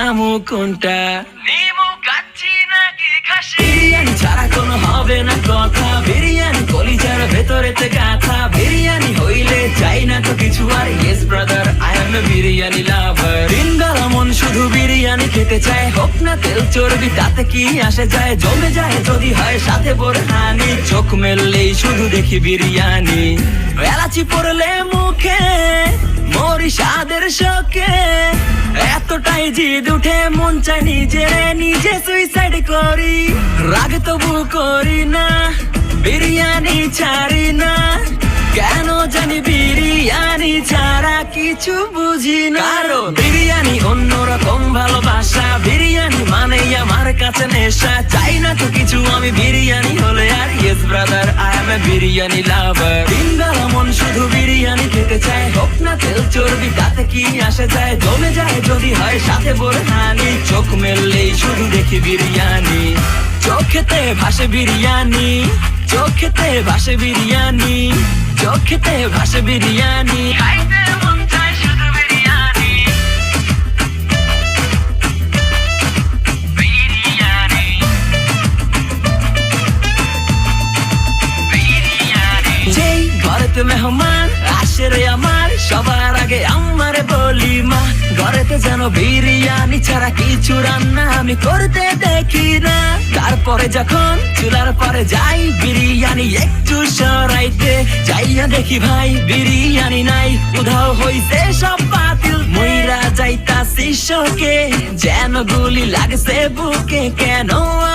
আমু কোনটা? নিমু কাচ্চি নাকি খাসি? বিরিয়ানি ছাড়া কোনো হবে না কথা, বিরিয়ানি কলিজার ভেতরেতে গাথা, বিরিয়ানি হইলে চাই না তো কিছু আর। Yes brother, I M A biryani লাভার। দিনবেলা মন শুধু বিরিয়ানি খেতে চায়, হোক না তেল চর্বি তাতে কি আসে যায়। জমে যায় যদি হয় সাথে বোরহানি, চোখ মেললেই শুধু দেখি বিরিয়ানি। এলাচি পড়লে মুখে মরি স্বাদের শোকে, এতটাই জিদ উঠে মন চায় নিজে সুইসাইড করি। রাগ তবু করি না, বিরিয়ানি ছাড়ি না, কেন জানি বিরিয়ানি ছাড়া কিছু বুঝি না। কারণ বিরিয়ানি অন্যরকম ভালোবাসা, বিরিয়ানি মানেই আমার কাছে নেশা। চাই না তো কিছু আমি বিরিয়ানি হলে আর। Yes brother, I M A biryani লাভার। দিনবেলা মন শুধু বিরিয়ানি খেতে চায়, হোক না তেল চর্বি তাতে কি আসে যায়। জমে যায় যদি হয় সাথে বোরহানি, চোখ মেললেই শুধু দেখি বিরিয়ানি। চোখেতে ভাসে বিরিয়ানি, চোখেতে ভাসে বিরিয়ানি, চোখেতে ভাসে বিরিয়ানি। খাইতে মন চায় শুধু বিরিয়ানি। বিরিয়ানি, বিরিয়ানি। যেই ঘরেতে মেহমান আসে রে আমার, সবার আগে আমার বলি মা। ঘরেতে যেন বিরিয়ানি ছাড়া কিছু রান্না আমি করতে দেখি না। তারপরে যখন চুলার পরে যাই বিরিয়ানি একটু সরাইতে, যাইয়া দেখি ভাই বিরিয়ানি নাই, উধাও হইছে সব বাতিল। মইরা যাইতাছি শোকে, যেন গুলি লাগছে বুকে, কেন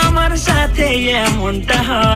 আমার সাথে এমনটা হয়।